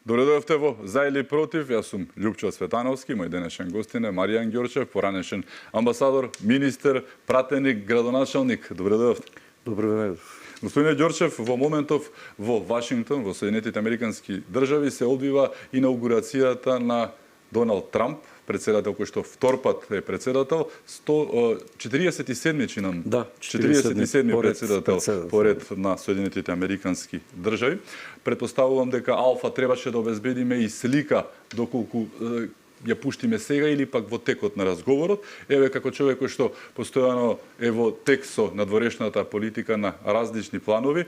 Добредојавте во За или против. Јас сум Љупчо Цветановски, мој денешен гостин е Маријан Ѓорчев, поранешен амбасадор, министер, пратеник, градоначалник. Добредојавте. Добро време. Господине Ѓорчев, во моментов во Вашингтон, во Соединетите Американски држави се одвива инаугурацијата на Доналд Трамп, председател кој што втор пат е председател, 47-ми чинам. Да, 47-ми председател поред на Соединетите Американски држави. Претпоставувам дека Алфа требаше да обезбедиме и слика доколку ја пуштиме сега или пак во текот на разговорот. Еве како човек кој што постојано е во тек со надворешната политика на различни планови,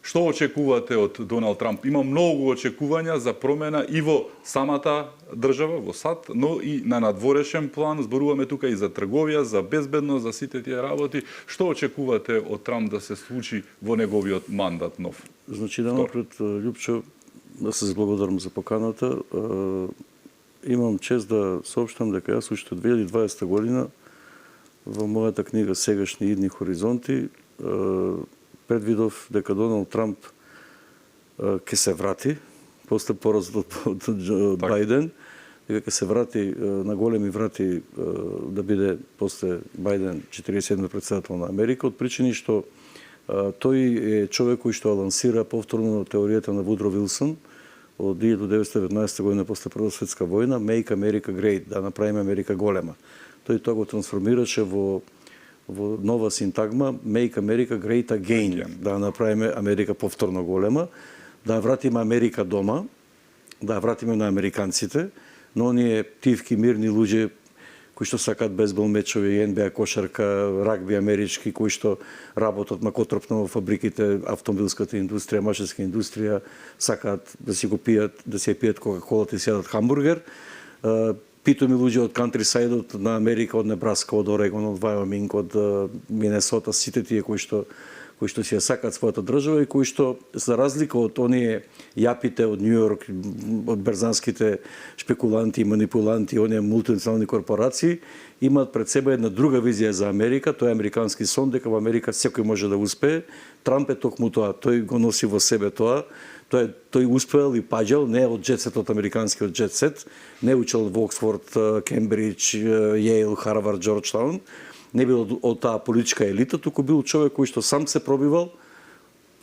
што очекувате од Доналд Трамп? Има многу очекувања за промена и во самата држава, во САД, но и на надворешен план. Зборуваме тука и за трговија, за безбедност, за сите тие работи. Што очекувате од Трамп да се случи во неговиот мандат нов? Значи, да напред, Љупчо, да се зблагодарам за поканата. Имам чест да соопштам дека јас уште 2020 година во мојата книга Сегашни идни хоризонти предвидов дека Доналд Трамп ќе се врати после поразот од Бајден, дека ќе се врати на големи врати да биде после Бајден 47 председател на Америка, од причини што тој е човек кој што лансира повторно теоријата на Вудро Вилсон од 1919 година после Прва светска војна, Make America Great, да направиме Америка голема. Тој тоа го трансформираше во нова синтагма Make America Great Again, да направиме Америка повторно голема, да вратиме Америка дома, да вратиме на американците, но оние тивки, мирни луѓе кои што сакаат бейсбол мечови, НБА кошарка, рагби амерички, кои што работат макотропно во фабриките, автомобилската индустрија, машинска индустрија, сакаат да си го пијат, да си пијат кока-колата и си јадат хамбургер. Питоми луѓе од кантрисајдот на Америка, од Небраска, од Орегон, од Вајоминг, од Минесота, сите тие кои што си ја сакаат својата држава и кои што, за разлика од оние јапите од Њујорк, од берзанските шпекуланти и манипуланти, оние мултинационални корпорации, имаат пред себе една друга визија за Америка, тој е американски сон, дека во Америка секој може да успее. Трамп е токму тоа, тој го носи во себе тоа. Тој успеал и паѓал, не од джетсетот, американскиот джетсет, не учел во Оксфорд, Кембридж, Јейл, Харвард, Џорџтаун, не бил од таа политичка елита, туку бил човек кој што сам се пробивал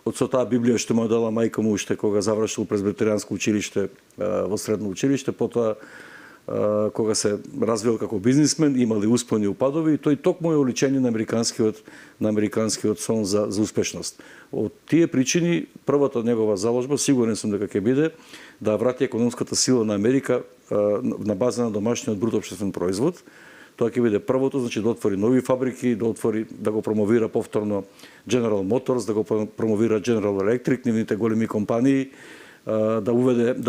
од со таа Библија што му дала мајка му уште кога завршил презбитеријанско училиште во средно училиште, потоа кога се развил како бизнисмен, имали успони и упадови, и тој токму е оличение на американскиот сон за успешност. Од тие причини, првата негова заложба, сигурен сум дека ќе биде да врати економската сила на Америка на база на домашниот бруто општествен производ. Тоа ќе биде првото, значи да отвори нови фабрики, да го промовира повторно General Motors, да го промовира General Electric, нивните големи компании, да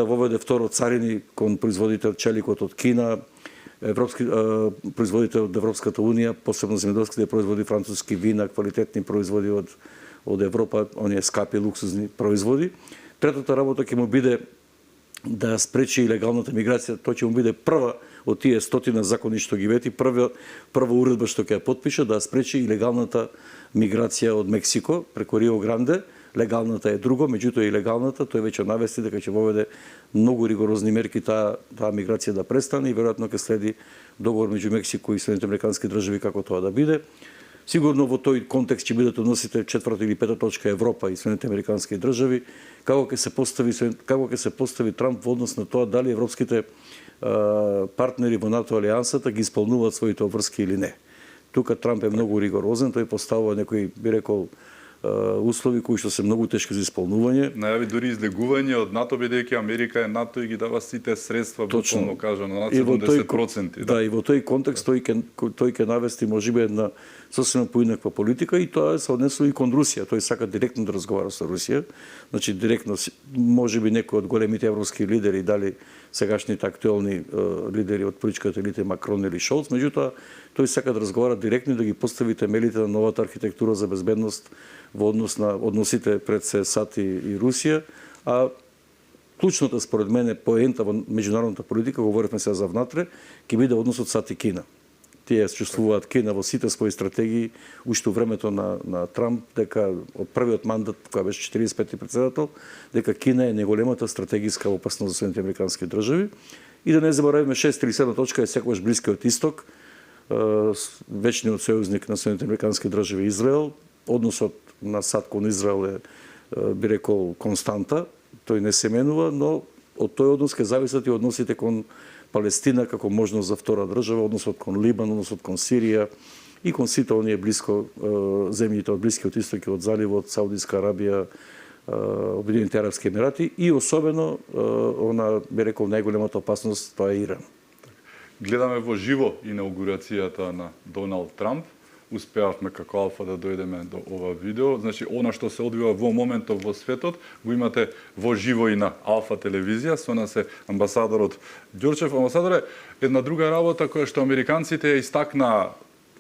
воведе второ царини кон производител челикот од Кина, производител од Европската унија, посебно земјоделските производи, француски вина, квалитетни производи од Европа, оние скапи луксузни производи. Третата работа ќе му биде да спречи илегалната миграција, тоа ќе му биде прва од тие стотина закони што ги вети, прва уредба што ќе ја потпише, да спречи илегалната миграција од Мексико преку Рио Гранде. Легалната е друго, меѓутоа илегалната, тој веќе навести дека ќе воведе многу ригорозни мерки таа миграција да престане и веројатно ќе следи договор меѓу Мексико и Соединетите Американски држави како тоа да биде. Сигурно во тој контекст ќе бидат односите четврта или пета точка Европа и Соединетите Американски држави, како ќе се постави Трамп во однос на тоа дали европските партнери во НАТО алијансата ги исполнуваат своите обврски или не. Тука Трамп е многу ригорозен, тој поставува некои, би рекол, услови кои што се многу тешки за исполнување. Најави дури излегување од НАТО, бидејќи Америка е НАТО и ги дава сите средства, буквално кажано, над 70%. Да, и во тој контекст тој ќе навести можеби една сосема поинаква политика и тоа се однесува и кон Русија. Тој сака директно да разговара со Русија. Значи директно можеби некои од големите европски лидери, дали сегашните актуелни лидери од политичката елита Макрон или Шолц, меѓутоа тој сака да разговара директно и да ги постави темелите на новата архитектура за безбедност во однос на односите пред САД и Русија, а клучната според мене поента во меѓународната политика, говоревме сега за внатре, ќе биде односот САД и Кина. тие чувствуваат Кина во сите своји стратегии, уште времето на Трамп, дека од првиот мандат, кога беше 45-ти председател, дека Кина е најголемата стратегиска опасност за Соединените американски држави. И да не заборавиме 637 точка е секогаш Блискиот исток, вечниот сојузник на Соединените американски држави Израел. Односот на САД кон Израел е, би рекол, константа, тој не се менува, но од тој однос ќе зависат и односите кон Палестина како можност за втора држава, односот кон Либан, односот кон Сирија и кон сите оние блиско земјите од Блискиот исток и од заливот, Саудиска Арабија, Обединените арапски емирати и особено она би рекол најголемата опасност, тоа е Иран. Гледаме во живо инаугурацијата на Доналд Трамп. Успеавме како Алфа да дојдеме до ова видео. Значи, она што се одвива во моментов во светот, го имате во живо и на Алфа телевизија. Со нас е амбасадорот Ѓорчев. Амбасадоре, една друга работа која што американците истакна,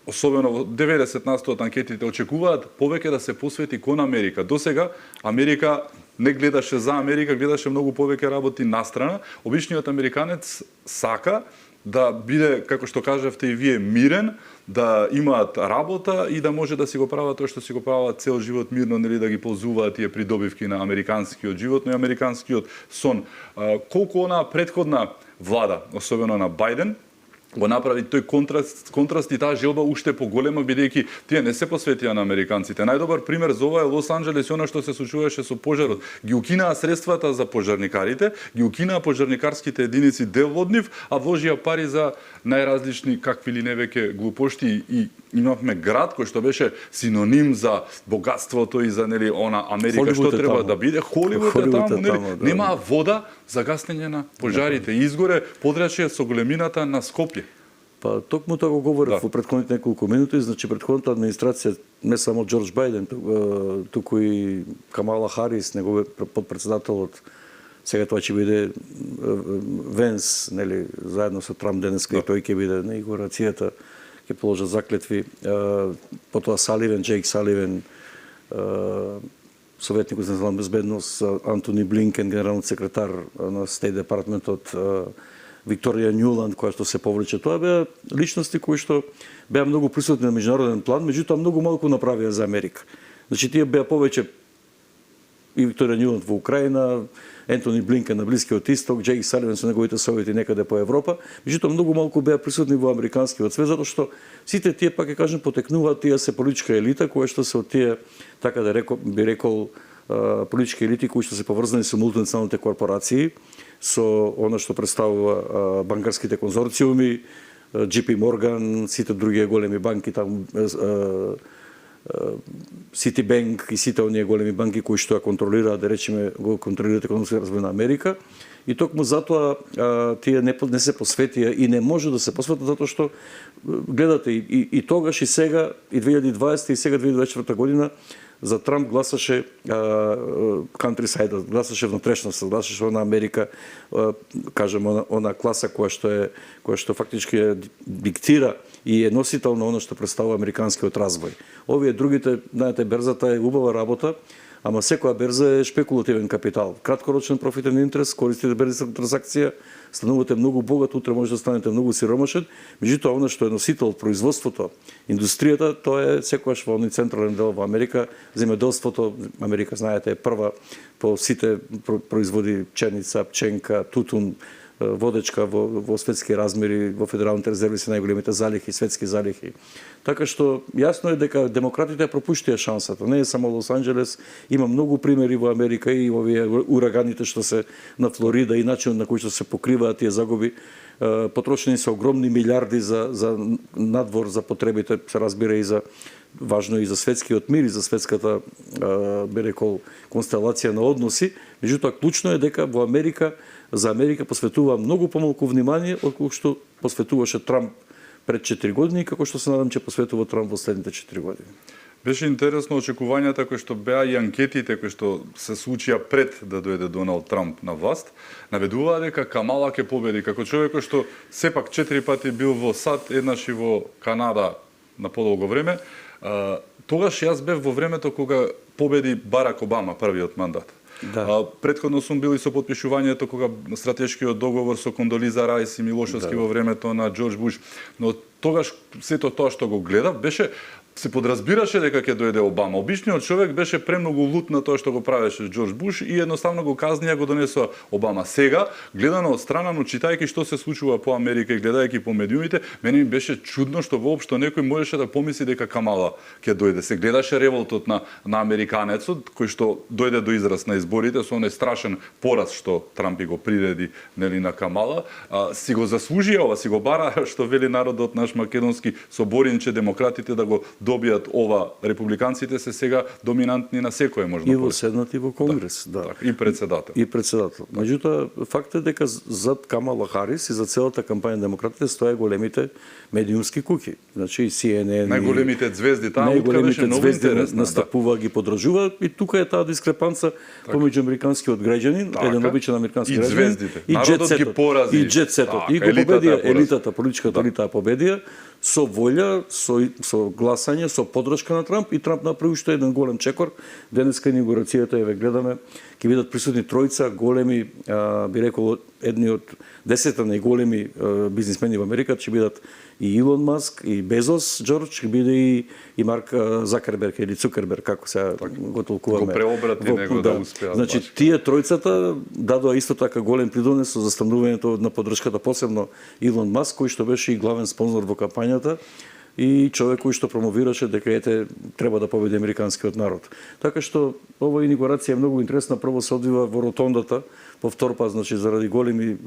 особено во 90% од анкетите, очекуваат повеќе да се посвети кон Америка. Досега Америка не гледаше за Америка, гледаше многу повеќе работи настрана. Обичниот американец сака да биде, како што кажавте и вие, мирен, да имаат работа и да може да си го прават тоа што си го прават цел живот мирно, нели, да ги ползуваат тие придобивки на американскиот живот, но и американскиот сон. Колку она претходна влада, особено на Бајден, го направи тој контраст и таа желба уште поголема, бидејќи тие не се посветија на американците. Најдобар пример за ова е Лос Анџелес и она што се случуваше со пожарот. Ги укинаа средствата за пожарникарите, ги укинаа пожарникарските единици дел од нив, а вложија пари за најразлични какви ли не веќе глупошти и имавме град кој што беше синоним за богатството и за, нели, она Америка Холивуд што треба таму. да биде. Холивуд е таму, нели? Да. Немаа вода за гаснење на пожарите. Изгоре подрачје со големината на Скопје. Па токму тоа го говорев Да. во претходните неколку минути, значи претходната администрација, не само Џорџ Бајден, туку и Камала Харис, неговиот подпредседателот, сега тоа ќе биде Венс, нели, заедно со Трамп денеска, и тој ќе биде на инаугурацијата, ќе положат заклетви. Потоа Саливен, Джейк Саливен, советникот за национална безбедност, Антони Блинкен, генералниот секретар на Стейт департментот, Викторија Њуланд, која што се повлече. Тоа беа личности кои што беа многу присутни на меѓународен план, меѓутоа многу малку направија за Америка. Значи тие беа повеќе и Викторија Њуланд во Украина, Ентони Блинкен на Блискиот исток, Джейк Саливен со неговите совети некаде по Европа, меѓутоа многу малку беа присутни во американскиот свет, затоа што сите тие, пак ќе кажем, потекнуваат, тие се политичка елита која што се од тие, така да би рекол, политички елити кои што се поврзани со мултинационалните корпорации, со она што представува банкарските конзорциуми, JP Morgan, сите други големи банки таму, Citibank и сите оние големи банки кои што ја контролираат, да речеме, го контролираат економскиот развој на Америка. И токму затоа тие не се посветија и не може да се посветат затоа што гледате и тогаш и сега и 2020 и сега 2024 година за Трамп гласаше countryside, гласаше внатрешноста, гласаше на Америка, кажем, она класа која што фактички диктира и е носител на оно што представува американскиот развој. Овие другите, знаете, берзата е убава работа, ама секоја берза е шпекулативен капитал. Краткорочен профитен интерес, користите берзата транзакција, станувате многу богат, утре може да станете многу сиромашен, меѓутоа она што е носител од производството, индустријата, тоа е секогаш во оној централен дел во Америка, земјоделството, Америка, знаете, е прва по сите производи пченица, пченка, тутун, водечка во светски размери, во федералните резерви се најголемите залихи, светски залихи. Така што јасно е дека демократите пропуштија шансата. Не е само Лос Анџелес, има многу примери во Америка и овие ураганите што се на Флорида и начинот на кој што се покриваат тие загуби. Потрошени се огромни милиарди за надвор за потребите, се разбира и за важно и за светскиот мир и за светската би рекол констелација на односи. Меѓутоа клучно е дека во Америка за Америка посветува многу помалку внимание отколку што посветуваше Трамп пред 4 години и како што се надам че посветува Трамп во следните 4 години. Беше интересно очекувањата кои што беа и анкетите кои што се случија пред да дојде Доналд Трамп на власт, наведуваа дека Камала ќе победи како човек кој што сепак 4 пати бил во САД, еднаш и во Канада на подолго време. Тогаш јас бев во времето кога победи Барак Обама првиот мандат. Да. Претходно сум бил и со потпишувањето кога стратешкиот договор со Кондолиза Рајс и Милошевски во времето на Џорџ Буш, но тогаш сето тоа што го гледав беше се подразбираше дека ќе дојде Обама. Обичниот човек беше премногу лут на тоа што го правеше Џорџ Буш и едноставно го казнија, го донесоа Обама. Сега, гледано од страна, но читајќи што се случува по Америка и гледајќи по медиумите, мене ми беше чудно што воопшто некој можеше да помисли дека Камала ќе дојде. Се гледаше револтот на американецот кој што дојде до израз на изборите со оној страшен пораз што Трамп го приреди нели на Камала. Си го заслужија ова, си го бара што вели народот наш македонски со боринче демократите да го добијат ова, републиканците се сега доминантни на секое можно. И во Сенат и во Конгрес, да. Так, и председател. И председател. Меѓутоа, факт е дека зад Камала Харис и за целата кампања на демократите стоја големите медиумски куќи. Значи CNN, најголемите звезди таму, најголемите беше многу интересно. Настапува, ги подржува и тука е таа дискрепанца помеѓу американскиот граѓанин, еден обичен американски и граѓанин звездите. и Народот ги порази. И џет сетот. И го победија елитата, политичката елита победија со волја, со гласање, со поддршка на Трамп, и Трамп направи уште еден голем чекор. Денеска инаугурацијата ја ве гледаме, ќе бидат присутни тројца големи, би рекол едни од 10 најголеми бизнисмени во Америка, ќе бидат и Илон Маск, и Безос, Џорџ, ќе биде и Марк Закерберг или Цукерберг, како се го толкуваме. Го преобрати него да успеа. Значи, тие тројцата дадоа исто така голем придонес со застанувањето на поддршката, посебно Илон Маск, кој што беше и главен спонзор во кампањата и човек кој што промовираше дека ете треба да победи американскиот народ. Така што ова инаугурација е многу интересна. Прво се одвива во ротондата, повтор па, значи заради големи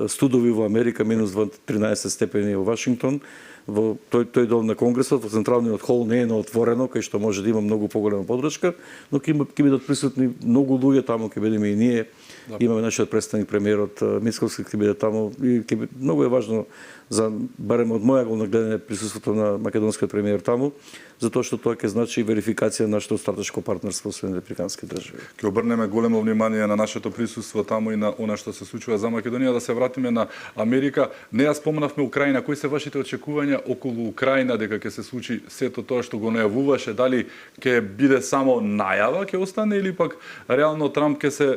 студови во Америка, минус 13 степени во Вашингтон, во тој дел на Конгресот, во централниот хол не е на отворено, кај што може да има многу поголема поддршка, но ќе бидат присутни многу луѓе таму, ќе бидеме и ние. Да. Имаме нашиот представник премиерот Мицковски, ќе биде таму и многу е важно за барем од моја гледна гледање присуството на македонскиот премиер таму, затоа што тоа ќе значи верификација на нашето стратешко партнерство со американски држави. Ќе обрнеме големо внимание на нашето присуство таму и на она што се случува за Македонија. Да се вратиме на Америка. Не ја спомнавме Украина. Кои се вашите очекувања околу Украина дека ќе се случи сето тоа што го најавуваше? Дали ќе биде само најава, ќе остане, или пак реално Трамп ќе се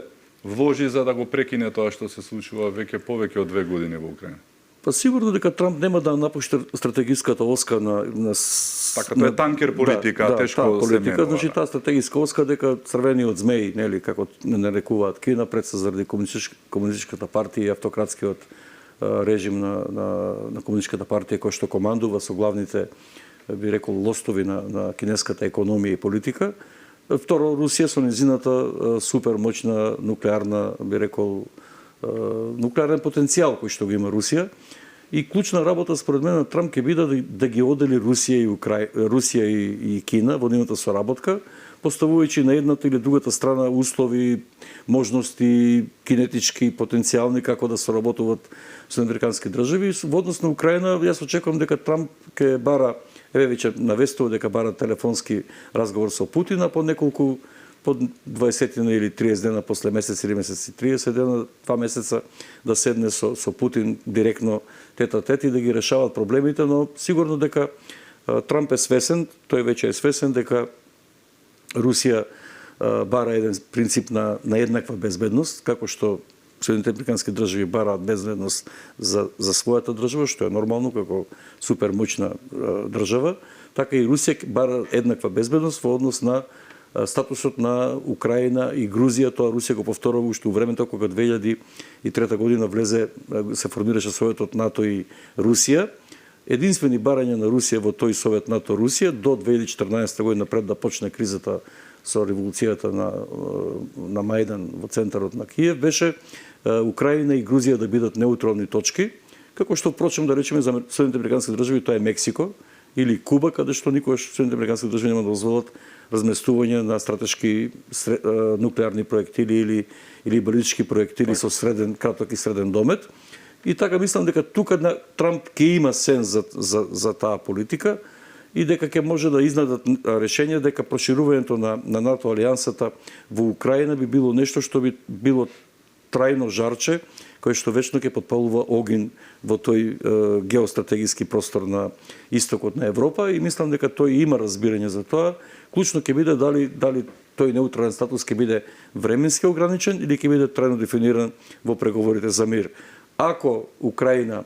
вложи за да го прекине тоа што се случува веќе повеќе од 2 години во Украина? Па сигурно дека Трамп нема да напушти стратегиската оска на така, тоа е танкер политика, тешко политика, значи таа стратегиска оска дека црвениот змеј, нели, како не нарекуваат Кина, пред се заради комунистичката партија и автократскиот режим на комунистичката партија кој што командува со главните, би рекол, лостови на кинеската економија и политика. Второ, Русија со незината супер моćна нуклеарна, би рекол, нуклеарен потенцијал кој што го има Русија. И клучна работа според мен на Трамп ќе биде да ги одели Русија и Кина во нивната соработка, поставувајќи на едната или другата страна услови, можности, кинетички, потенцијални како да соработуваат со американски држави. Во однос на Украина, јас очекувам дека Трамп ќе бара, веќе навестува дека бара телефонски разговор со Путин, а по 20 или 30 дена после месец или месец и 30 дена, 2 месеца да седне со Путин директно тет-а-тет и да ги решават проблемите, но сигурно дека Трамп е свесен, тој веќе е свесен дека Русија бара еден принцип на еднаква безбедност, како што Соединените американски држави бараат безбедност за својата држава, што е нормално како супер моćна држава, така и Русија бара еднаква безбедност во однос на статусот на Украина и Грузија. Тоа Русија го повторува уште у времето кога 2003 година влезе, се формираше Советот НАТО и Русија. Единствени барања на Русија во тој Совет НАТО Русија до 2014 година, пред да почне кризата со револуцијата на Мајдан во центарот на Киев, беше Украина и Грузија да бидат неутрални точки, како што впрочем да речеме за Соединените американски држави тоа е Мексико или Куба, каде што никогаш Соединените американски држави нема да дозволат разместување на стратешки нуклеарни проектили или балистички проектили со краток и среден домет. И така мислам дека тука Трамп ќе има сенс за таа политика и дека ќе може да изнадат решение дека проширувањето на НАТО алијансата во Украина би било нешто што би било трајно жарче, кој што вечно ќе потпалува огин во тој геостратегиски простор на истокот на Европа, и мислам дека тој има разбирање за тоа. Клучно ќе биде дали тој неутрален статус ќе биде временски ограничен или ќе биде трајно дефиниран во преговорите за мир. Ако Украина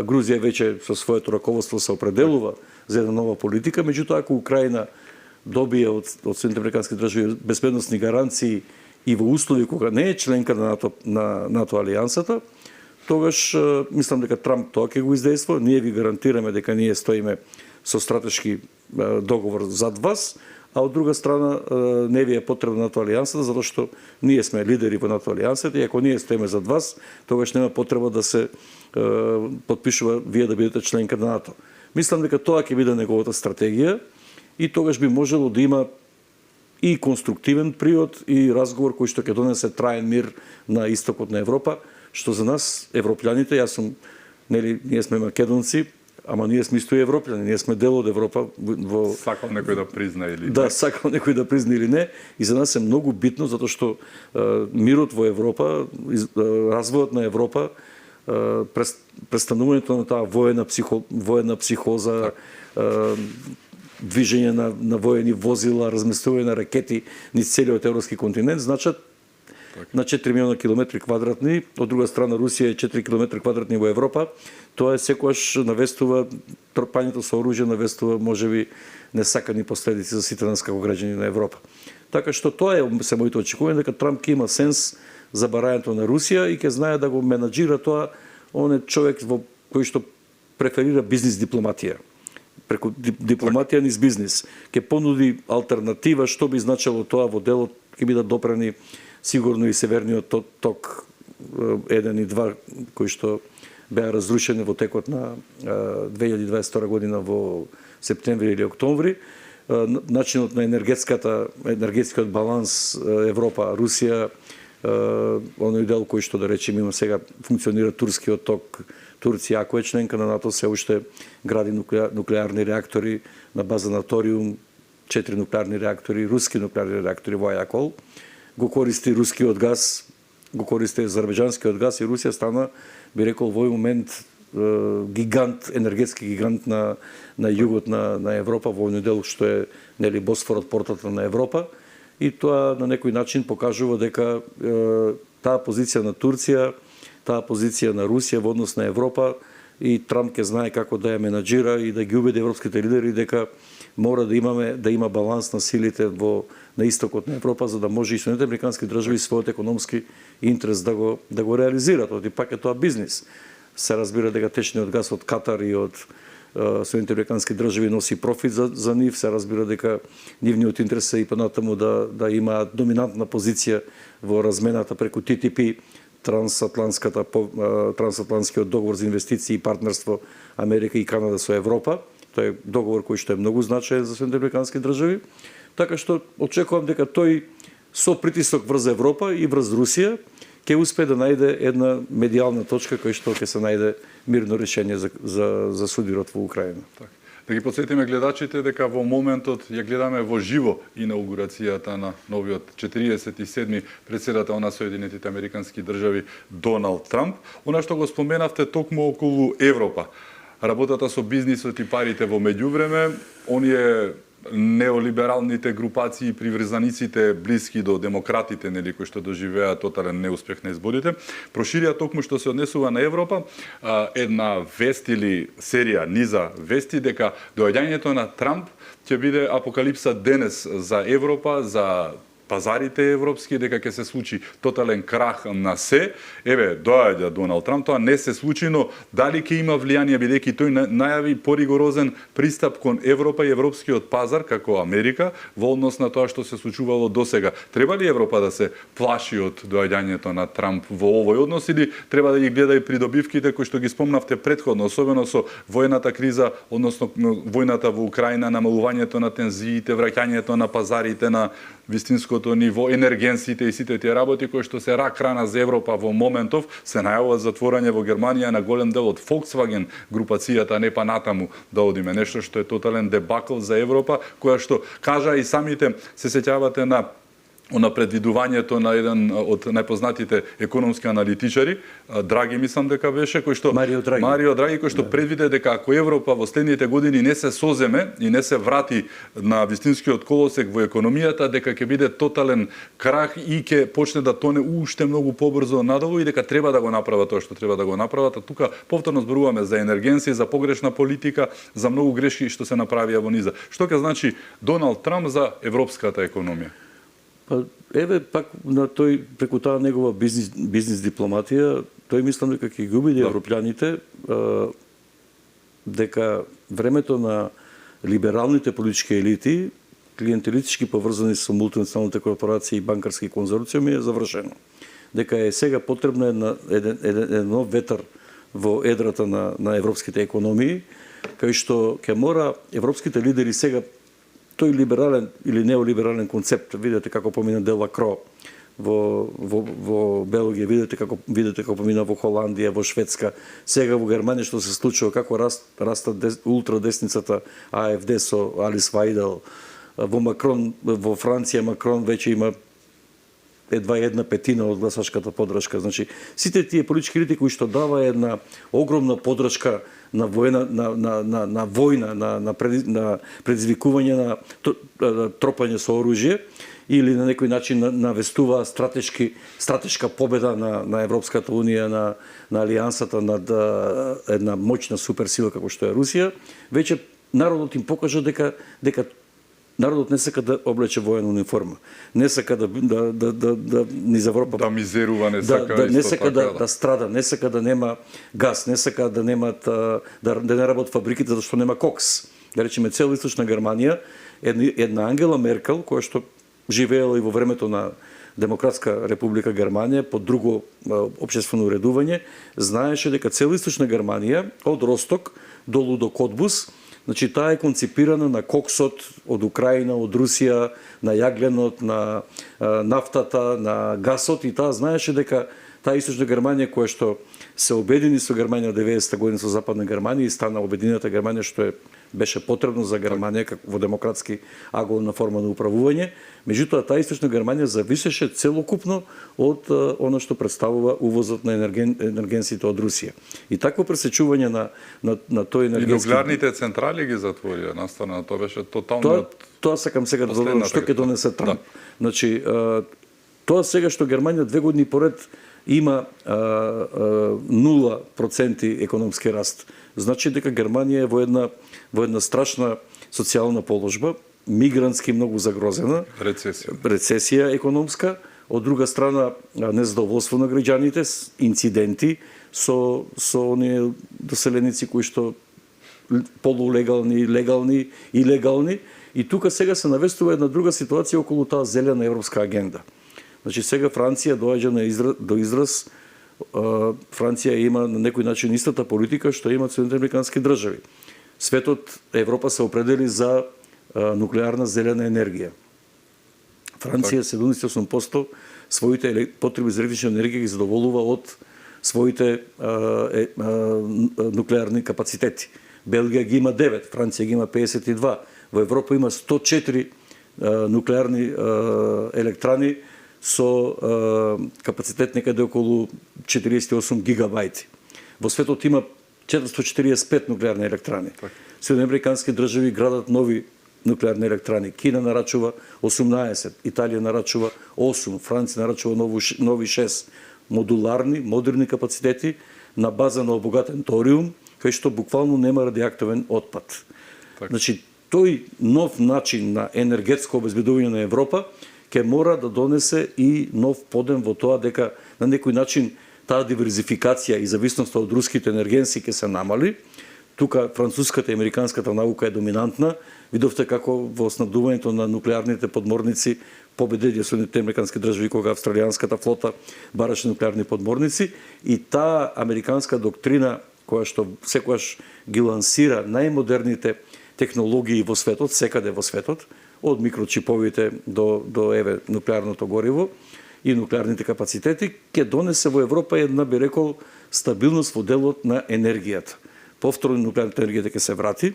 Грузија веќе со своето раководство се определува за една нова политика, меѓутоа ако Украина добие од Соединетите американски држави безбедносни гаранции и во услови кога не е членка на НАТО алијансата, тогаш мислам дека Трамп тоа ќе го издейства. Ние ви гарантираме дека ние стоиме со стратешки договор зад вас, а од друга страна не ви е потребна НАТО алијансата, затоа што ние сме лидери во НАТО алијансата и ако ние стоиме зад вас, тогаш нема потреба да се подпишува вие да бидете членка на НАТО. Мислам дека тоа ќе биде неговата стратегија и тогаш би можело да има и конструктивен приод и разговор кој што ќе донесе траен мир на истокот на Европа, што за нас европјаните, ние сме македонци, ама ние сме исто и европјани, ние сме дел од Европа во сакал некој да призна или не. Да, сакал некој да призна или не, и за нас е многу битно затоа што мирот во Европа, развојот на Европа, престанувањето на таа воена психоза, движење на воени возила, разместување на ракети низ целиот европски континент, значат на 4 милиона километри квадратни, од друга страна Русија е 4 километри квадратни во Европа, тоа е секогаш навестува, трпањето со оружје навестува можеби несакани последици за сите нас како граѓани на Европа. Така што тоа е се моите очекувања, дека Трамп ќе има сенс за барањето на Русија и ќе знае да го менаџира тоа. Он е човек кој што преферира бизнис дипломатија. Преку дипломатија низ бизнис. Ќе понуди алтернатива, што би значило тоа во делот, ќе бидат допрани сигурно и северниот ток 1 и 2, кои што беа разрушени во текот на 2022 година во септември или октомври. Начинот на енергетскиот баланс Европа-Русија, оној дел кој што да речем има сега функционира турскиот ток. Турција, ако е членка на НАТО, се уште гради нуклеарни реактори на база на ториум, 4 нуклеарни реактори, руски нуклеарни реактори во Ајакол. Го користи рускиот газ, го користи азербејџанскиот газ и Русија стана, би рекол, во овој момент гигант, енергетски гигант на југот на Европа, во оној дел што е Босфорот, портата на Европа, и тоа на некој начин покажува дека таа позиција на Турција, таа позиција на Русија во однос на Европа, и Трамп ќе знае како да ја менаџира и да ги убеди европските лидери дека мора да има баланс на силите на истокот на Европа, за да може и Соединетите американски држави својот економски интерес да го реализираат. Оти пак е тоа бизнис. Се разбира дека течниот газ од Катар и од Соединетите американски држави носи профит за нив. Се разбира дека нивниот интерес е и понатаму да има доминантна позиција во размената преку ТТП, трансатлантскиот договор за инвестиции и партнерство Америка и Канада со Европа. Тоа е договор кој што е многу значаен за Соединетите американски држави. Така што очекувам дека тој со притисок врз Европа и врз Русија ќе успее да најде една медијална точка кој што ќе се најде мирно решение за судирот во Украина. Да ги подсетиме гледачите дека во моментот ја гледаме во живо инаугурацијата на новиот 47-ми претседател на Соединетите американски држави Доналд Трамп. Она што го споменавте токму околу Европа. Работата со бизнисот и парите во меѓувреме, оние неолибералните групации и приврзаниците блиски до демократите, кои што доживеа тотален неуспех на изборите, проширија токму што се однесува на Европа една вест или серија низа вести дека доаѓањето на Трамп ќе биде апокалипса денес за Европа, за пазарите европски, дека ќе се случи тотален крах на се. Еве, доаѓа Доналд Трамп, тоа не се случи, но дали ќе има влијание, бидејќи тој најави поригорозен пристап кон Европа и европскиот пазар, како Америка, во однос на тоа што се случувало досега. Треба ли Европа да се плаши од доаѓањето на Трамп во овој однос, или треба да ги гледа и придобивките кои што ги спомнавте претходно, особено со воената криза, односно војната во Украина, намалувањето на тензиите, враќањето на пазарите на вистинското ниво, енергенсите и сите тие работи кои што се рак рана за Европа во моментов, се најавува затворање во Германија на голем дел од Volkswagen групацијата, не па натаму да одиме. Нешто што е тотален дебакл за Европа, која што кажа и самите се сеќавате на на предвидувањето на еден од најпознатите економски аналитичари, Драги мислам дека беше, кој што Марио Драги, кој што предвиде дека ако Европа во следните години не се соземе и не се врати на вистинскиот колосек во економијата, дека ќе биде тотален крах и ќе почне да тоне уште многу побрзо надолу и дека треба да го направат тоа што треба да го направат. А тука повторно зборуваме за енергенција, за погрешна политика, за многу грешки што се направија во низа. Што ќе значи Доналд Трамп за европската економија? Па, еве пак на тој преку таа негова бизнис дипломатија, тој мислам дека ќе губи европјаните, дека времето на либералните политички елити, клиентелистички поврзани со мултинационалните корпорации и банкарски конзорциуми е завршено. Дека е сега потребно еден нов ветар во едрата на европските економии, кај што ќе мора европските лидери сега тој либерален или неолиберален концепт, видите како помина Делакро во Белгија, видите како помина во Холандија, во Шведска, сега во Германија што се случува, како растат ултрадесницата АФД со Алис Вајдел, во Макрон, во Франција Макрон веќе има едва 1/5 од гласачката поддршка. Значи, сите тие политички елити кои што дава една огромна поддршка на војна, на предизвикување на тропање со оружје или на некој начин навестува стратешка победа на Европската унија, на алијансата над една моćна суперсила како што е Русија, веќе народот им покажа дека народот не сака да облече воена униформа, не сака да ни завропа, да мизерува, не сака да страда, не сака да нема газ, не сака да немат да не работат фабриките зашто нема кокс. Да речеме цела Источна Германија, една Ангела Меркел која што живеела и во времето на Демократска република Германија под друго општествено уредување, знаеше дека цела Источна Германија од Росток долу до Котбус, значи таа е концепирана на коксот од Украина, од Русија, на јагленот, на нафтата, на гасот, и таа знаеше дека таа Источна Германија која што се обедини со Германија 90-та година со Западна Германија и стана обединената Германија, што беше потребно за Германија како во демократски аголна форма на управување. Меѓутоа таа Источна Германија зависеше целокупно од она што представува увозот на енергенсите од Русија. И такво пресечување на тој енергенски... И нуклеарните централи ги затворија, настана, тоа беше тотално... Тоа сакам сега да додам што ќе донесе Трамп. Значи, тоа сега што Германија 2 години поред има 0% економски раст, значи дека Германија е во една страшна социјална положба, мигрантски многу загрозена, рецесија економска, од друга страна незадоволство на граѓаните, инциденти со оние доселеници кои што полулегални, легални, илегални, и тука сега се навестува една друга ситуација околу таа зелена европска агенда. Значи сега Франција доаѓа до израз, Франција има на некој начин истата политика што имаат Соединените американски држави. Светот, Европа се определи за нуклеарна зелена енергија. Франција 78% своите потреби за електрична енергија ги задоволува од своите нуклеарни капацитети. Белгија ги има 9, Франција ги има 52. Во Европа има 104 нуклеарни електрани со капацитет некаде околу 48 гигабајти. Во светот има 445 нуклеарни електрани. Соединените американски држави градат нови нуклеарни електрани. Кина нарачува 18, Италија нарачува 8, Франција нарачува нови 6 модуларни, модерни капацитети на база на обогатен ториум, кај што буквално нема радиоактивен отпад. Значи, тој нов начин на енергетско обезбедување на Европа ќе мора да донесе и нов подем во тоа дека на некој начин таа диверзификација и зависноста од руските енергенси ќе се намали. Тука француската и американската наука е доминантна. Видовте како во снабдувањето на нуклеарните подморници победиле Соединените американски држави кога австралијанската флота бараше нуклеарни подморници, и таа американска доктрина која што секогаш ги лансира најмодерните технологии во светот, секаде во светот, од микрочиповите до нуклеарното гориво и нуклеарните капацитети, ќе донесе во Европа една, би рекол, стабилност во делот на енергијата. Повторно нуклеарната енергија ќе се врати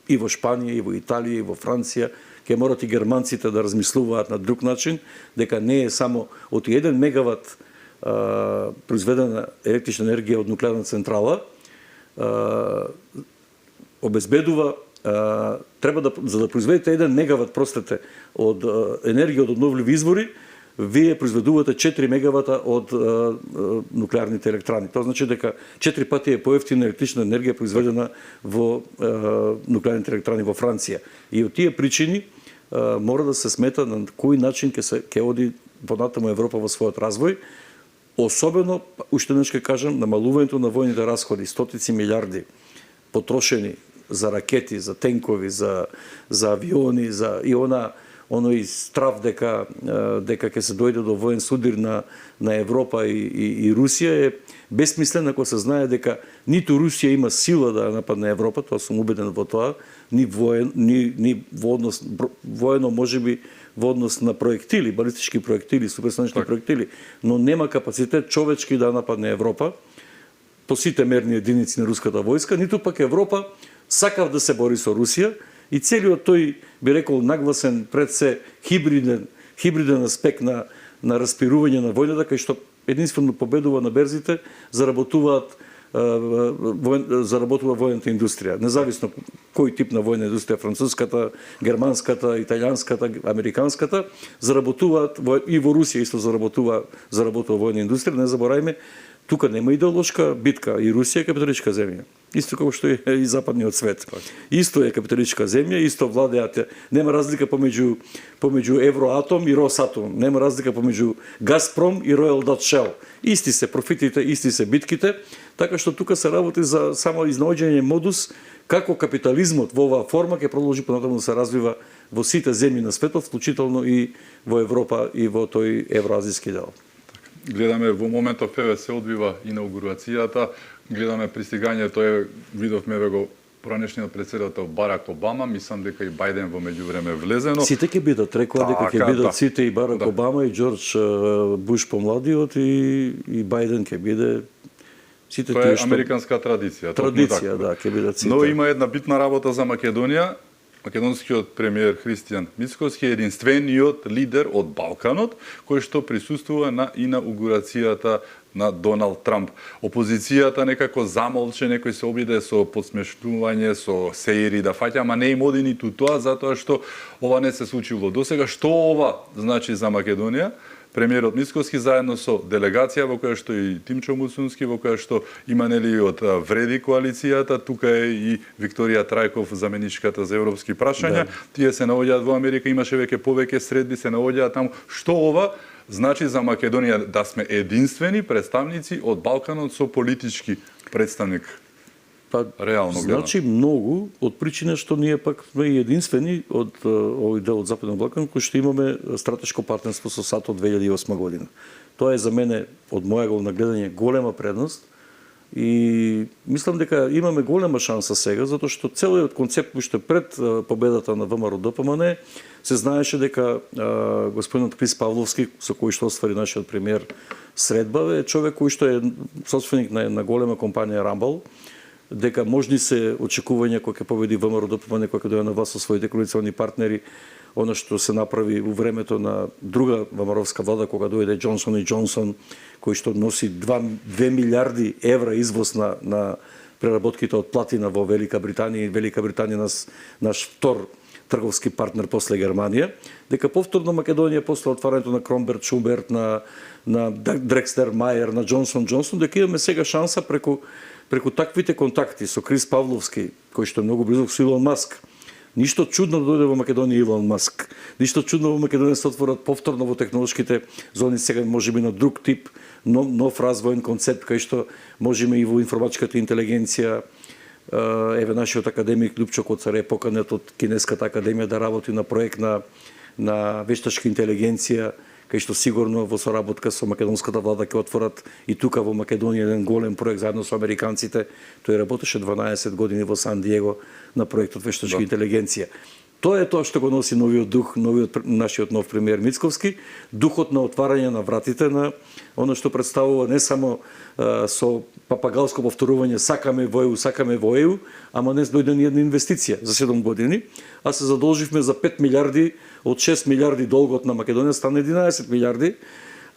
и во Шпанија, и во Италија, и во Франција, ќе морат и германците да размислуваат на друг начин, дека не е само од 1 мегават произведена електрична енергија од нуклеарна централа, обезбедува треба да, за да произведете 1 мегават, простете, од енергија од обновливи извори, вие произведувате 4 мегавата од нуклеарните електрани. Тоа значи дека 4 пати е поевтина електрична енергија произведена во нуклеарните електрани во Франција. И од тие причини мора да се смета на кој начин ќе оди понатаму Европа во својот развој. Особено, уште еднаш ќе кажам, намалувањето на војните расходи, стотици милиарди потрошени за ракети, за тенкови, за авиони, за и оној страв дека ќе се дојде до воен судир на Европа и Русија е бесмислен ако се знае дека ниту Русија има сила да нападне Европа, тоа сум убеден во тоа, ни во однос воено можеби во однос на проектили, балистички проектили, суперсонични проектили, но нема капацитет човечки да нападне Европа по сите мерни единици на руската војска, ниту пак Европа сакав да се бори со Русија и целиот тој, би рекол, нагласен пред се хибриден аспект на распирување на војната, кај што единствено победува на берзите, заработува војната индустрија. Независно кој тип на војна индустрија, француската, германската, италијанската, американската, заработуваат и во Русија исто заработува војна индустрија. Не заборајме, тука нема идеолошка битка, и Русија е капиталистичка земја. Исто како што е и западниот свет. Исто е капиталистичка земја, исто владеат. Нема разлика помеѓу Евроатом и Росатом. Нема разлика помеѓу Газпром и Royal Dutch Shell. Исти се профитите, исти се битките, така што тука се работи за само изнаоѓање модус како капитализмот во оваа форма ќе продолжи понатаму да се развива во сите земји на светот, вклучително и во Европа и во тој евроазијски дел. Гледаме во моментов се одвива инаугурацијата, гледаме пристигањето, видовме го поранешниот председател Барак Обама, мислам дека и Бајден во меѓувреме влезено. Сите ќе бидат, рекоа дека ќе бидат сите, и Барак Обама, и Џорџ Буш помладиот, и Бајден ќе биде. Сите тоа е американска традиција. Традиција, да, ќе бидат сите. Но има една битна работа за Македонија. Македонскиот премиер Христијан Мицкоски е единствениот лидер од Балканот кој што присуствува на инаугурацијата на Доналд Трамп. Опозицијата некако замолче, некој се обиде со подсмешнување, со сеири да фаќа, ама не им оди ниту тоа, затоа што ова не се случило досега. Што ова значи за Македонија? Премиерот Мицкоски заедно со делегација во која што и Тимчо Муцунски, во која што има нели од Вреди коалицијата, тука е и Викторија Трајков, заменичката за европски прашања. Да. Тие се наоѓаат во Америка, имаше веќе повеќе средби, се наоѓаат таму. Што ова значи за Македонија, да сме единствени представници од Балканот со политички представник? Реално гледам. Значи многу, од причина што ние пак сме единствени од овој дел од Западен Балкан кој што имаме стратешко партнерство со САД од 2008 година. Тоа е за мене, од мојего нагледање, голема предност и мислам дека имаме голема шанса сега, затоа што целиот концепт уште пред победата на ВМРО-ДПМН се знаеше дека господинот Крис Павловски, со кој што оствари нашиот премиер средба, е човек кој што е собственик на голема компанија Рамбал, дека можни се очекувања кога ќе победи ВМРО-ДПМН, кога ќе дојде на власт со своите коалициони партнери, она што се направи во времето на друга ВМРО-вска влада, кога дојде Џонсон и Џонсон, кој што носи 2 милиарди евра извоз на преработките од платина во Велика Британија, и Велика Британија наш втор трговски партнер после Германија, дека повторно Македонија после отварањето на Кромберт, Шуберт, на Дрекстер, Мајер, на Џонсон, дека имаме сега шанса преку таквите контакти со Крис Павловски, кој што е многу близок со Илон Маск. Ништо чудно да дојде во Македонија Илон Маск. Ништо чудно во Македонија се отворат повторно во технолошките зони, сега можеби на друг тип, нов развоен концепт, кај што можеме и во информатичката интелигенција. Еве нашиот академик Лјупчо Коцар е поканет од Кинеската академија да работи на проект на вештачка интелигенција, кај што сигурно во соработка со македонската влада ќе отворат и тука во Македонија еден голем проект заедно со американците. Тој работеше 12 години во Сан Диего на проектот вештачка интелигенција. Тоа е тоа што го носи новиот дух, нашиот нов премиер Мицковски, духот на отварање на вратите на оно што представува не само со папагалско повторување сакаме во ЕУ, ама не дојде ни една инвестиција за 7 години, а се задолживме за 5 милиарди, од 6 милиарди долгот на Македонија стана 11 милиарди,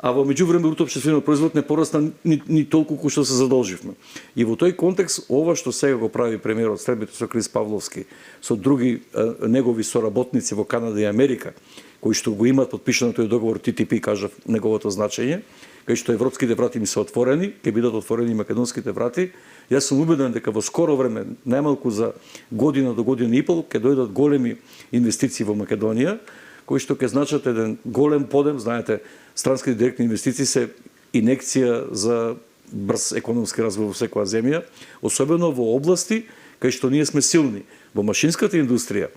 а во меѓувреме брутниот општествен производ не порасна ни толку кој што се задолживме. И во тој контекст ова што сега го прави премиерот Сребито со Крис Павловски, со други негови соработници во Канада и Америка, кои што го имаат подпишано тој договор TTP, кажав неговото значење, кај што европските врати ми се отворени, ќе бидат отворени македонските врати. Јас сум убеден дека во скоро време, најмалку за година до година и пол, ќе дојдат големи инвестиции во Македонија, кои што ќе значат еден голем подем, знаете, странските директни инвестиции се инекција за брз економски развој во секоја земја, особено во области кај што ние сме силни, во машинската индустрија,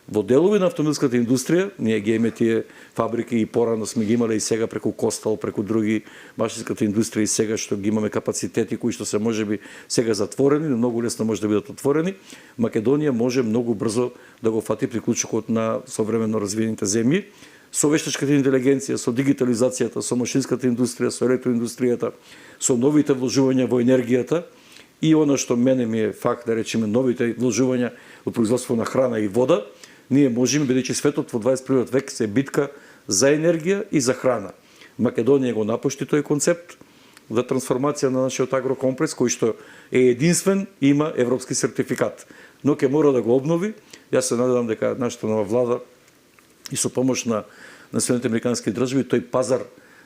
во делови на автомобилската индустрија, ние ги имаме тие фабрики и порано сме ги имале и сега преку Костал, преку други машинската индустрија и сега што ги имаме капацитети кои што се можеби сега затворени, но многу лесно може да бидат отворени. Македонија може многу брзо да го фати приклучокот на современо развиените земји, со вештачката интелигенција, со дигитализацијата, со машинската индустрија, со електроиндустријата, со новите вложувања во енергијата и она што мене ми е факт, да речеме, новите вложувања во производство на храна и вода, ние можеме, бидејќи светот во 21 век се битка за енергија и за храна. Македонија го напушти тој концепт за трансформација на нашиот агрокомплекс, кој што е единствен, има европски сертификат, но ќе мора да го обнови. Јас се надевам дека нашата нова влада и со помош на Соединетите американски држави, тој пазар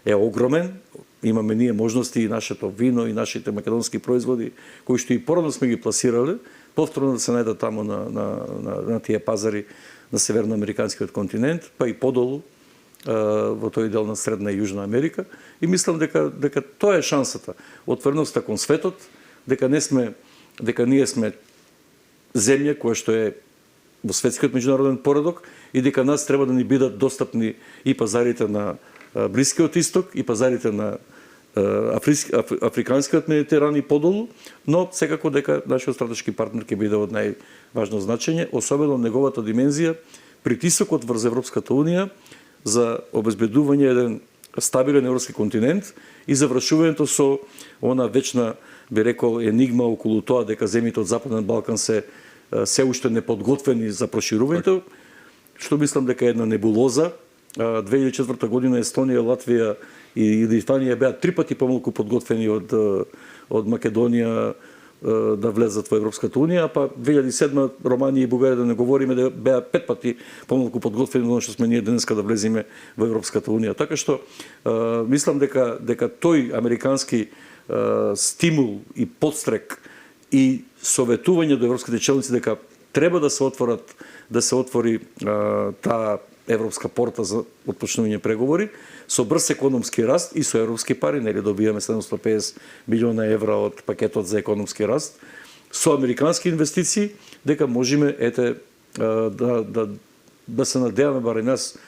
е огромен. Имаме ние можности и нашето вино и нашите македонски производи, кои што и порано сме ги пласирале, повторно да се најдат таму на тие пазари на северноамериканскиот континент, па и подолу во тој дел на Средна и Јужна Америка. И мислам дека тоа е шансата. Отвореноста кон светот, дека ние сме земја која што е во светскиот меѓународен поредок и дека нас треба да ни бидат достапни и пазарите на Блискиот исток и пазарите на Африканскиот Медитеран и подолу, но секако дека нашиот стратешки партнер ќе биде од најважно значење, особено неговата димензија, притисокот врз Европската Унија за обезбедување еден стабилен европски континент и завршувањето со она вечна, би рекол, енигма околу тоа дека земјите од Западен Балкан се уште неподготвени за проширувањето, што мислам дека е една небулоза. 2004 година Естонија, Латвија и Литванија беа 3 пати помалку подготвени од Македонија да влезат во Европската Унија, па 2007 Романија и Бугарија, да не говориме, да беа 5 пати помалку подготвени од што сме ние денеска да влеземе во Европската Унија. Така што мислам дека тој американски стимул и подстрек и советување до европските челници дека треба да се отвори таа европска порта за отпочнување преговори со брз економски раст и со европски пари, нели добиваме 750 милиона евра од пакетот за економски раст, со американски инвестиции, дека можеме да се надеваме, барем јас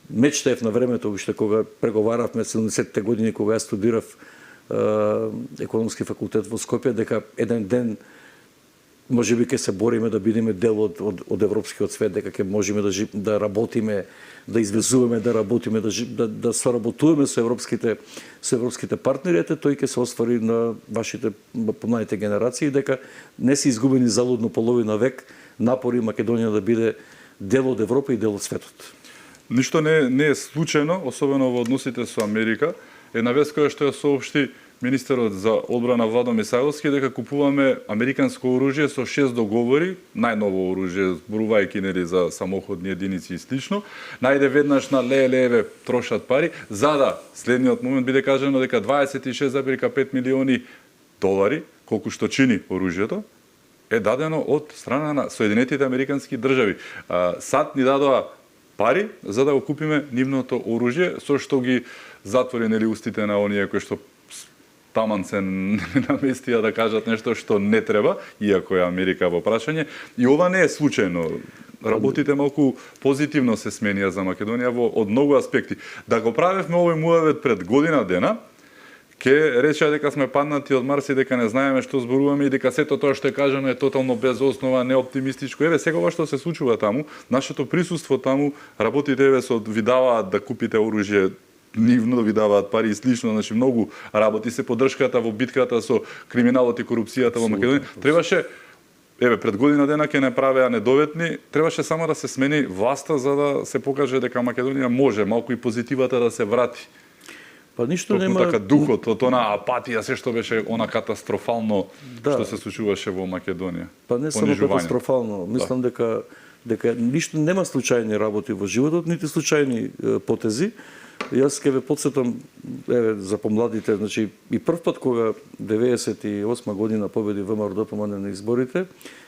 мечтаев на времето уште кога преговаравме 70-те години кога јас студирав економски факултет во Скопје, дека еден ден можеби ќе се бориме да бидеме дел од европскиот свет, дека ќе можеме да работиме, да извезуваме, да работиме, да соработуваме со европските партнери, тој ќе се оствари на вашите помладите генерации, дека не се изгубени залудно половина век напори Македонија да биде дел од Европа и дел од светот. Ништо не е случајно, особено во односите со Америка. Една вест која што ја соопшти министерот за одбрана Владо Мисајловски дека купуваме американско оружје со 6 договори, најново оружје, зборувајќи нели за самоходни единици и слично. Најде веднаш на лелеве трошат пари, за да следниот момент биде кажано дека 26,5 милиони долари, колку што чини оружјето, е дадено од страна на Соединетите американски држави. САД ни дадоа пари за да го купиме нивното оружје, со што ги затвори нели устите на оние кои што таман се наместија да кажат нешто што не треба, иако е Америка во прашање. И ова не е случајно. Работите малку позитивно се сменија за Македонија од многу аспекти. Да го правевме овој муавет пред година дена, ке рече дека сме паднати од Марс и дека не знаеме што зборуваме и дека сето тоа што е кажано е тотално без основа, неоптимистичко. Еве сега ова што се случува таму, нашето присуство таму, работите еве ви даваат да купите оружје, нивно ви даваат пари и слично, значи многу работи се, поддршката во битката со криминалот и корупцијата во Македонија. Требаше, еве, пред година дена ќе не правеа недоветни, требаше само да се смени власта за да се покаже дека Македонија може малку и позитивата да се врати. Па ништо нема така духот од она апатија, се што беше она катастрофално што се случуваше во Македонија. Па не само катастрофално, мислам дека ништо нема случајни работи во животот, нити случајни потези. Јас ќе ве потсетам, еве, за помладите, значи и прв пат кога 98 година победи ВМРО ДПМН на изборите,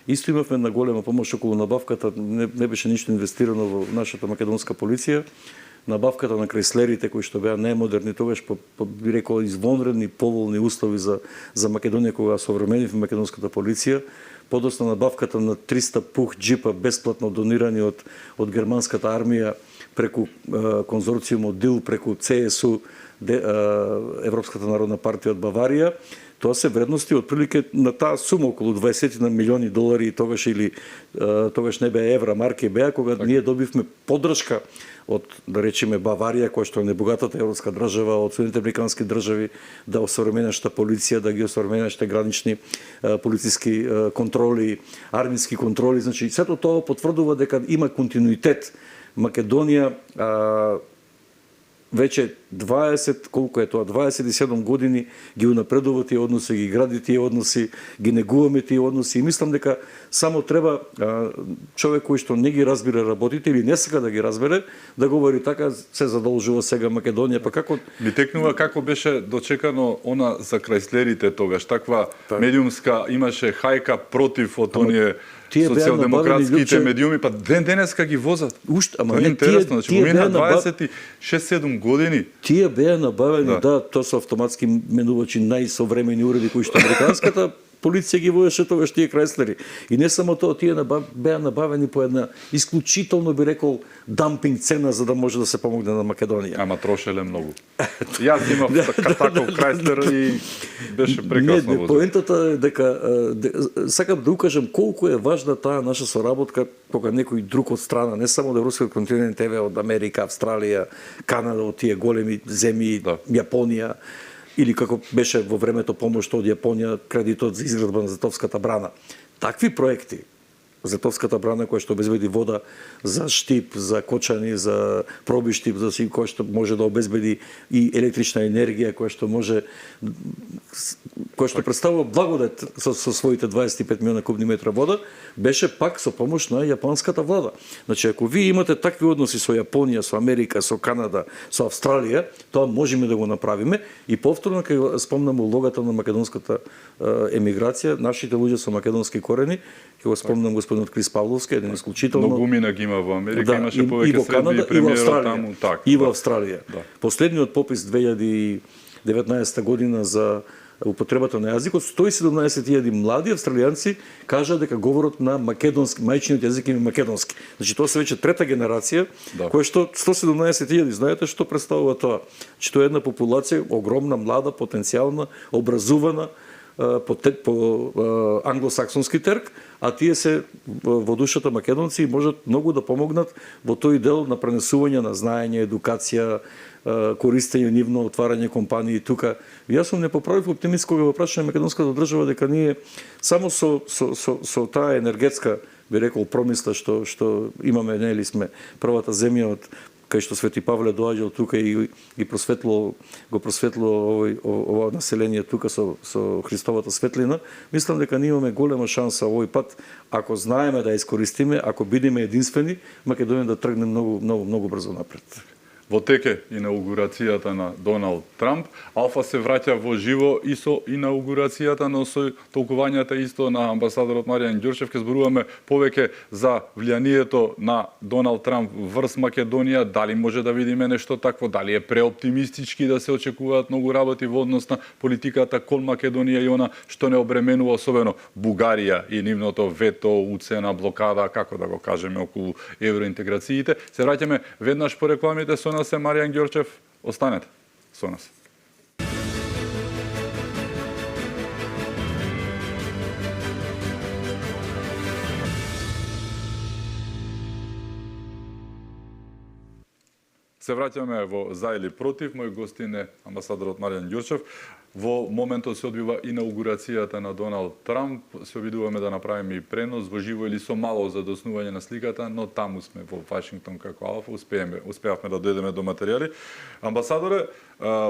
исто имавме на голема помош околу набавката, не беше ништо инвестирано во нашата македонска полиција. Набавката на Крайслерите, кои што беа најмодерни тогаш, би рекол, извонредни поволни услови за Македонија кога современивме македонската полиција, подоцна набавката на 300 пух джипа бесплатно донирани од германската армија преку конзорциумот ДИЛ, преку ЦСУ, Европската народна партија од Баварија. Тоа се вредности отприлике на таа сума околу 20 милиони долари тогаш, или тогаш не беа евра, марки беа, кога ние добивме поддршка од, да речеме, Баварија, која што е небогатата европска држава, од Соединените американски држави, да осовременешта полиција, да ги осовременешта гранични полициски контроли, армиски контроли. Значи, сето тоа потврдува дека има континуитет. Македонија веќе 20, колку е тоа, 27 години ги унапредува тие односи, ги гради тие односи, ги негуваме тие односи и мислам дека само треба човек кој што не ги разбира работите или не сака да ги разбере, да говори така, се задолжува сега Македонија, па како... Ми текнува како беше дочекано она за Крајслерите тогаш, таква медиумска имаше хајка против од оние социјалдемократските медиуми, па денеска ги возат. Ама не, интересно, значи помина 26-7 години. Тие беа набавени, да, тоа се автоматски менувачи најсовремени уреди кои што американската полиција ги водеше тогаш тие Крајслери. И не само тоа, тие беа набавени по една исклучително, би рекол, дампинг цена за да може да се помогне на Македонија. Ама трошеле многу. Јас имав таков Крајслер и беше прекрасно возено. Поентата е дека сакам да укажам колку е важна таа наша соработка кога некој друг од страна, не само од Европскиот континент, еве од Америка, Австралија, Канада, од тие големи земји, Јапонија, или како беше во времето помошта од Јапонија, кредитот за изградба на Зетовската брана. Такви проекти, Зетовската брана која што обезбеди вода за Штип, за Кочани, за Пробиштип, за си која што може да обезбеди и електрична енергија, која што представува благодет со своите 25 милиона кубни метра вода, беше пак со помош на јапонската влада. Значи, ако вие имате такви односи со Јапонија, со Америка, со Канада, со Австралија, тоа можеме да го направиме. И повторно ќе спомнам улогата на македонската емиграција, нашите луѓе со македонски корени, ќе го спомнам господинот Крис Павловски, еден исклучително... Многу мина ги има во Америка, имаше повеќе средби премиерот таму. И во Австралија. Последниот попис 2019 година за употребата на јазикот, 117.000 млади австралијанци кажа дека говорот на македонски, мајчиниот јазик им е македонски. Значи тоа се веќе трета генерација, која што 117.000, знаете што представува тоа? Че тоа е една популација огромна, млада, потенцијална, образувана, по англосаксонски терк, а тие се во душата македонци и можат многу да помогнат во тој дел на пренесување на знаење, едукација, користење нивно, отварање компании тука. Јас сум непоправив оптимист кога го прашаме македонската држава дека ние само со таа енергетска, би рекол, промисла што имаме, нели сме првата земја од кај што Свети Павле доаѓал тука и го просветло ова население тука со Христовата светлина, мислам дека ние имаме голема шанса овој пат, ако знаеме да ја искористиме, ако бидеме единствени, Македонија да тргне многу брзо напред. Во теке инаугурацијата на Доналд Трамп, Алфа се враќа во живо и со инаугурацијата, но со толкувањата исто на амбасадорот Маријан Ѓорчев. Ке зборуваме повеќе за влијанието на Доналд Трамп врз Македонија, дали може да видиме нешто такво, дали е преоптимистички да се очекуваат многу работи во однос на политиката кон Македонија и она што не обременува особено Бугарија и нивното вето, уцена, блокада, како да го кажеме, околу евроинтеграциите. Се враќаме веднаш по рекламите со нас е Маријан Ѓорчев. Останете со нас. Се враќаме во за или против. Мој гостин е амбасадорот Марјан Ѓурчев. Во моментот се одбива инаугурацијата на Доналд Трамп. Се обидуваме да направиме и пренос во живо или со мало за доснување на сликата, но таму сме во Вашингтон како Алфа, успеавме да дојдеме до материјали. Амбасадоре,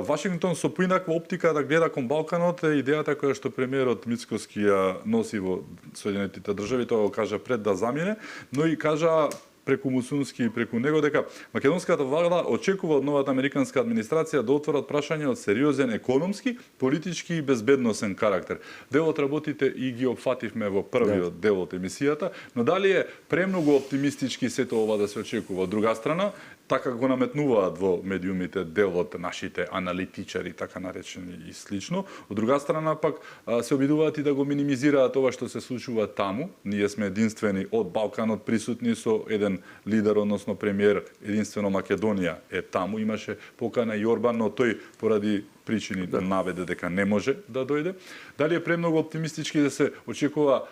Вашингтон со поинаква оптика да гледа кон Балканот е идејата која што премиерот Мицкоски ја носи во Соединетите држави, тоа го кажа пред да замине, но и кажа преку Мусунски и преку него дека македонската влада очекува од новата американска администрација да отворат прашања од сериозен економски, политички и безбедносен карактер. Дел од работите и ги опфативме во првиот дел од емисијата, но дали е премногу оптимистички сето ова да се очекува? Од друга страна, така го наметнуваат во медиумите дел од нашите аналитичари, така наречени и слично. Од друга страна пак се обидуваат и да го минимизираат ова што се случува таму. Ние сме единствени од Балканот присутни со еден лидер, односно премиер, единствено Македонија е таму. Имаше покана и Орбан, но тој поради причини наведе дека не може да дојде. Дали е премногу оптимистички да се очекува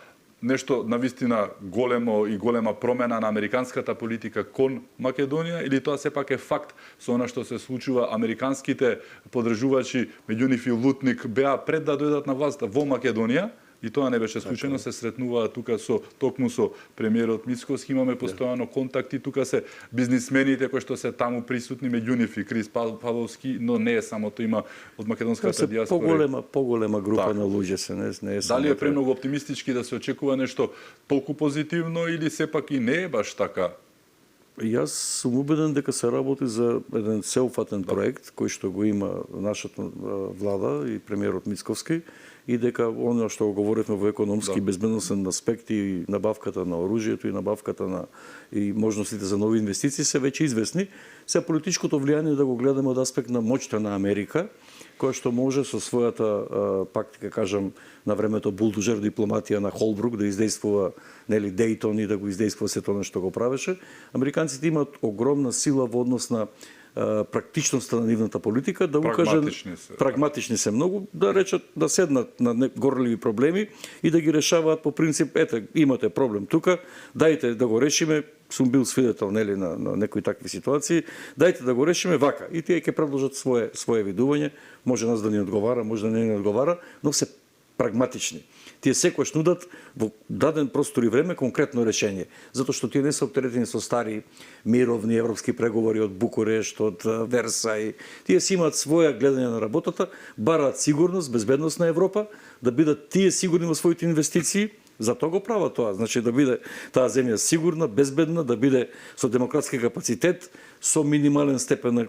нешто навистина голема промена на американската политика кон Македонија, или тоа сепак е факт со она што се случува? Американските подржувачи, меѓу нив и Лутник, беа пред да дојдат на власт во Македонија, и тоа не беше случајно, се сретнуваат тука токму со премиерот Мицкоски, имаме постојано контакти, тука се бизнисмените кои што се таму присутни, меѓу нив и Крис Павловски, но не е само тоа, има од македонската диаспора. Поголема група на луѓе се, не е само. Дали е премногу оптимистички да се очекува нешто толку позитивно или сепак и не е баш така? Јас сум убеден дека се работи за еден сеопфатен проект кој што го има нашата влада и премиерот Мицковски, и дека оно што го говоревме во економски безбедносен аспект и набавката на оружјето и набавката и можностите за нови инвестиции се веќе известни. Се политичкото влијание да го гледаме од аспект на моќта на Америка, која што може со својата, пак ќе кажам, на времето булдужер дипломатија на Холбрук да издействува, нели, Дейтон и да го издействува сето она што го правеше. Американците имаат огромна сила во однос на практичноста на нивната политика, да укажат прагматични се многу, да речат, да седнат на горливи проблеми и да ги решаваат по принцип, ете, имате проблем тука, дајте да го решиме. Сум бил свидетел, нели, на некои такви ситуации, дајте да го решиме вака. И тие ќе предложат свое видување, може нас да ни одговара, може да не ни одговара, но се прагматични. Тие секојаш нудат во даден простор и време конкретно решение, затоа што тие не се оптеретени со стари мировни европски преговори од Букурешт, од Версај. Тие си имаат своја гледање на работата, бараат сигурност, безбедност на Европа, да бидат тие сигурни во своите инвестиции. Затоа го прават тоа, значи да биде таа земја сигурна, безбедна, да биде со демократски капацитет, со минимален степен на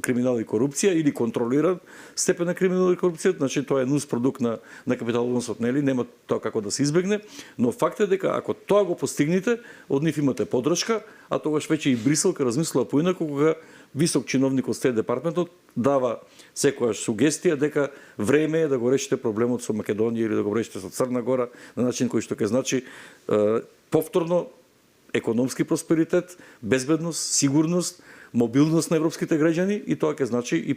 криминал и корупција или контролиран степен на криминал и корупција, значи тоа е нус продукт на капиталоносот, нели, нема тоа како да се избегне, но факт е дека ако тоа го постигнете, од нив имате подршка, а тогаш веќе и Брисел ке размислува поинаку кога висок чиновник од Стейт департментот дава секојаш сугестија дека време е да го решите проблемот со Македонија или да го решите со Црна Гора на начин кој што ќе значи повторно економски просперитет, безбедност, сигурност, мобилност на европските граѓани, и тоа ќе значи и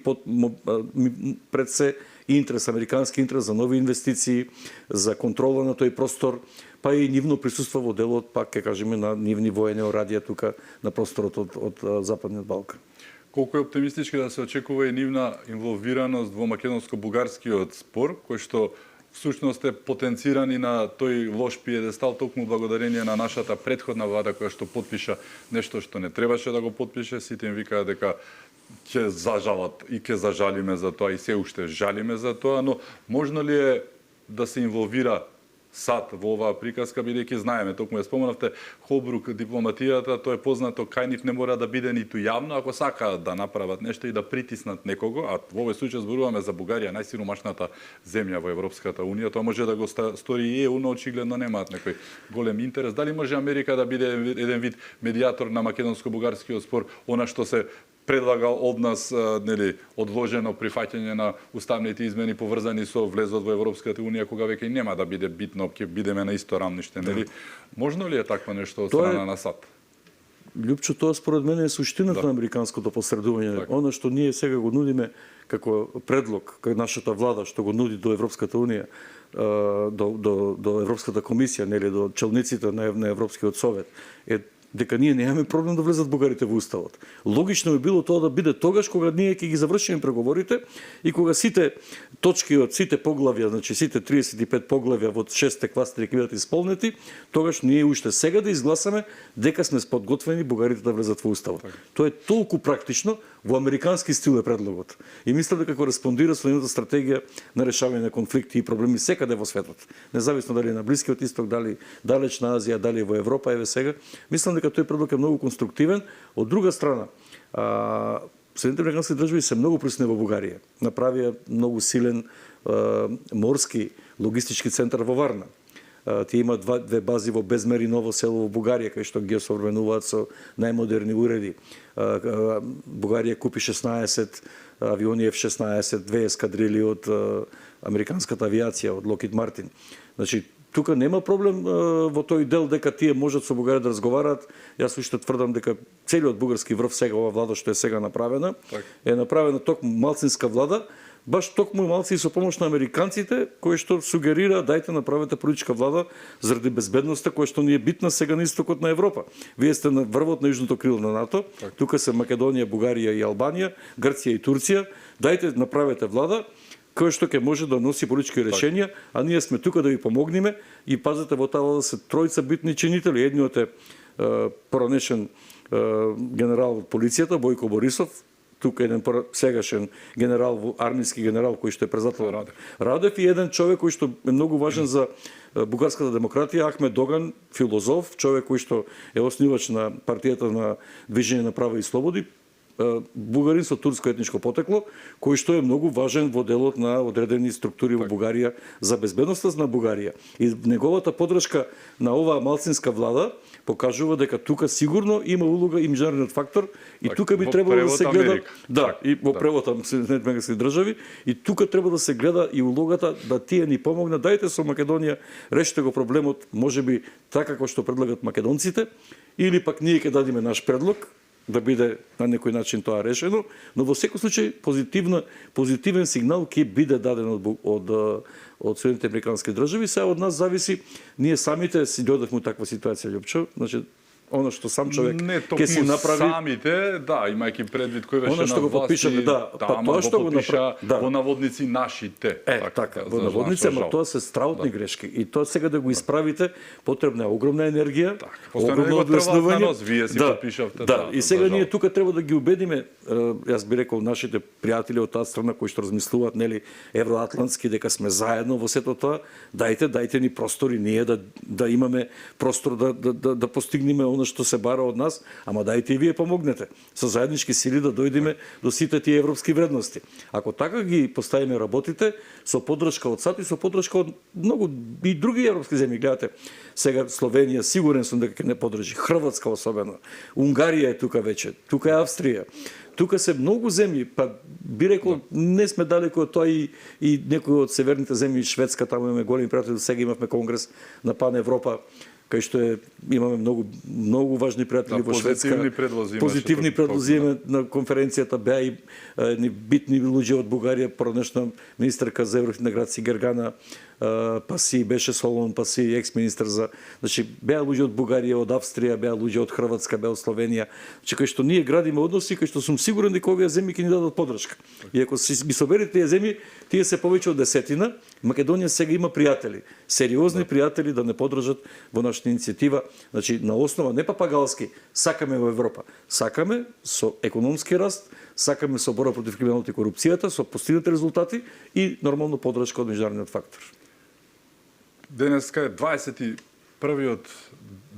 пред се интерес, американски интерес за нови инвестиции, за контрола на тој простор, па и нивно присуство во делот, пак ќе кажеме, на нивни воени орадија тука на просторот од Западниот Балкан. Колку е оптимистички да се очекува и нивна инволвираност во македонско-бугарскиот спор, кој што всушност е потенциран и на тој лош пиедестал токму благодарение на нашата претходна влада која што потпиша нешто што не требаше да го потпише. Сите им викаат дека ќе зажалат и ќе зажалиме за тоа и се уште жалиме за тоа, но можно ли е да се инволвира САД во оваа приказка, бидејќи знаеме, токму ја споменавте, Холбрук, дипломатијата, тоа е познато, кај нив не мора да биде ниту јавно, ако сакаат да направат нешто и да притиснат некого, а во овој случај зборуваме за Бугарија, најсиромашната земја во Европската Унија, тоа може да го стори и ЕУ, но очигледно немаат некој голем интерес. Дали може Америка да биде еден вид медијатор на македонско-бугарскиот спор, она што се предлагал од нас, нели, одложено прифаќање на уставните измени поврзани со влезот во Европската Унија, кога веќе нема да биде битно, ќе бидеме на исто рамниште, нели? Можно ли е такво нешто од страна на САД? Љупчо, тоа според мене е суштината на американското посредување. Она што ние сега го нудиме како предлог, кај нашата влада што го нуди до Европската Унија, до Европската комисија, нели, до челниците на Европскиот совет, е дека ние немаме проблем да влезат бугарите во уставот. Логично би било тоа да биде тогаш кога ние ќе ги завршиме преговорите и кога сите точки од сите поглавја, значи сите 35 поглавја во 6 кластери ќе бидат исполнети, тогаш ние уште сега да изгласаме дека сме подготвени бугарите да влезат во уставот. Тоа е толку практично, во американски стил е предлогот. И мислам дека кореспондира со нивната стратегија на решавање на конфликти и проблеми секаде во светот. Независно дали е на Блискиот исток, дали далечна Азија, дали во Европа, еве сега. Мислам дека тој предлог е многу конструктивен. Од друга страна, Соединените американски држави се многу присутни во Бугарија. Направија многу силен морски логистички центар во Варна. Тие имаат две бази во Безмер и Ново село во Бугарија, кај што ги осовременуваат со најмодерни уреди. Бугарија купи 16 авиони F-16, 2 ескадрили од американската авиација, од Локхид Мартин. Значи, тука нема проблем во тој дел дека тие можат со Бугарија да разговараат. Јас уште тврдам дека целиот бугарски врв сега, ова влада што е сега направена, е направена токму малцинска влада, баш токму малци и со помош на американците, кои што сугерира дајте направете политичка влада заради безбедноста која што ни е битна сега на истокот на Европа. Вие сте на врвот на јужното крило на НАТО, тука се Македонија, Бугарија и Албанија, Грција и Турција, дајте направете влада кој што ќе може да носи политички решенија, а ние сме тука да ви помогнеме и пазете во таа влада се тројца битни чинители. Едниот е поранешен генерал од полицијата Бојко Борисов, тука еден сегашен генерал, армиски генерал кој што е презател Радев и еден човек кој што е многу важен за бугарската демократија, Ахмед Доган, филозоф, човек кој што е основач на партијата на Движење на права и слободи, бугарин со турско етничко потекло, кој што е многу важен во делот на одредени структури во Бугарија за безбедноста на Бугарија. И неговата поддршка на оваа малцинска влада покажува дека тука сигурно има улога и меѓународниот фактор и тука би требало да се гледа и во превод на Соединените американски држави и тука треба да се гледа и улогата да тие ни помогнат. Дајте со Македонија решите го проблемот, можеби така како што предлагат македонците, или пак ние ќе дадеме наш предлог да биде на некој начин тоа решено, но во секој случај позитивен сигнал ќе биде даден од Соединените американски држави. Сега од нас зависи, ние самите си дојдовме у таква ситуација, Љупчо, значи она што сам човек ќе си направи самите, да, имајќи предвид кој беше на власти, тоа што го потпиша во наводници нашите. Така, во наводници, ама тоа се страутни грешки и тоа сега да го исправите потребна е огромна енергија, огромно одеснување. Вие си потпишавте. Да, и сега ние тука треба да ги убедиме, јас би рекол нашите пријатели од таа страна кои што размислуваат, нели, евроатлантски дека сме заедно во сето тоа, дајте ни простори ние да имаме простор да постигнеме она што се бара од нас, ама дајте и вие помогнете со заеднички сили да дојдеме до сите тие европски вредности. Ако така ги поставиме работите со поддршка од САД и со поддршка од многу и други европски земји, гледате, сега Словенија сигурен сум дека ќе не поддржи, Хрватска особено, Унгарија е тука веќе, тука е Австрија. Тука се многу земји, па би рекол не сме далеко од тоа и некои од северните земји, Шведска, таму имаме големи пријатели, сега имавме конгрес на Пан Европа, кај што имаме многу важни пријатели во Шведска. Позитивни предлози имаме на конференцијата, беа и битни луѓе од Бугарија, поранешна министерка за европски интеграција Гергана Паси, беше Соломон Паси, екс-министр за... Значи, беа луѓе од Бугарија, од Австрија, беа луѓе од Хрватска, беа од Словенија. Значи, кај што ние градиме односи, кај што сум сигурен дека овие земји ќе ни дадат поддршка. И ако ги соберете тие земји, тие се повеќе од 10. Македонија сега има пријатели, сериозни пријатели да не поддржат во нашата иницијатива. Значи, на основа не папагалски, сакаме во Европа. Сакаме со економски раст, сакаме со борба против криминалот и корупцијата, со постигнати резултати и нормално поддршка од меѓународниот фактор. Денеска е 21-иот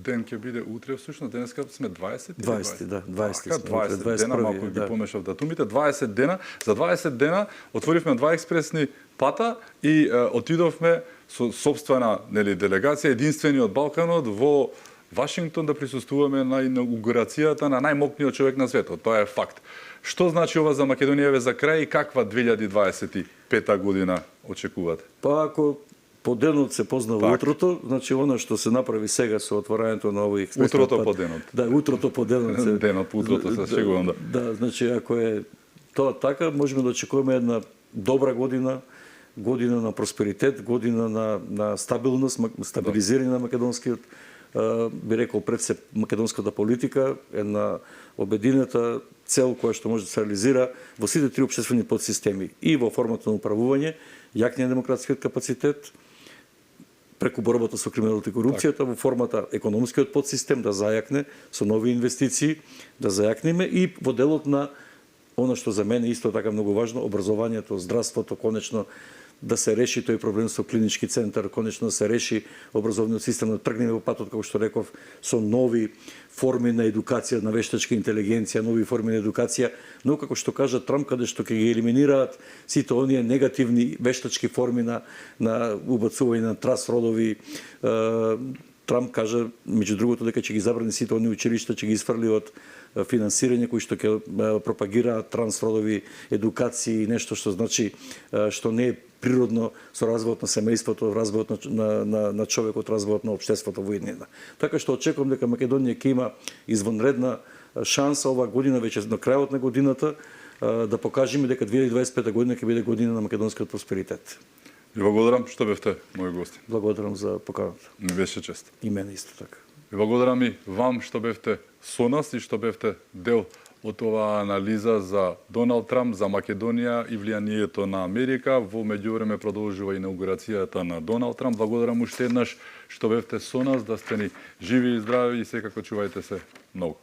ден ќе биде утре, всушност денеска сме 20 да, 20 дена, малку ги помешав датумите, 20 дена, за 20 дена отворивме 2 експресни пата и отидовме со сопствена, нели, делегација, единствени од Балканот во Вашингтон да присуствуваме на инаугурацијата на најмокниот човек на светот. Тоа е факт. Што значи ова за Македонија за крај и каква 2025 година очекувате? Па ако по денот се познава утрото, значи она што се направи сега со отворањето на овој експресен утрото по денот. Да, утрото по денот. Денот по утрото се шегувам, да. Да, значи ако е тоа така, можеме да очекуваме една добра година, година на просперитет, година на стабилност, стабилизирање на македонскиот би рекол пред се македонската политика, една обединета цел која што може да се реализира во сите три општествени подсистеми и во формата на управување, јакниот демократскиот капацитет, преку борбата со криминалот и корупцијата, во формата економскиот подсистем да зајакне со нови инвестиции, да зајакнеме и во делот на она што за мене исто така многу важно, образованието, здравството, конечно да се реши тој проблем со клинички центар, конечно да се реши образовниот систем, да тргнеме во патот, како што реков, со нови форми на едукација, на вештачка интелигенција, нови форми на едукација, но како што кажа Трамп, каде што ќе ги елиминираат сите оние негативни вештачки форми на убацување на трансродови, Трамп кажа, меѓу другото, дека ќе ги забрани сите оние училишта, ќе ги изфрли од финансирање кои што ќе пропагираат трансродови едукации, нешто што значи што не е природно со развојот на семејството, развојот на човекот, развојот на општеството во иднина. Така што очекувам дека Македонија ќе има извонредна шанса оваа година, веќе на крајот на годината, да покажеме дека 2025 година ќе биде година на македонскиот просперитет. Ви благодарам што бевте мои гости. Благодарам за поканата. Ми беше чест. И мене исто така. Ви благодарам и вам што бевте со нас и што бевте дел од оваа анализа за Доналд Трамп, за Македонија и влијанието на Америка. Во меѓувреме продолжува инаугурацијата на Доналд Трамп. Благодарам уште еднаш што бевте со нас, да сте ни живи и здрави и секако чувајте се многу.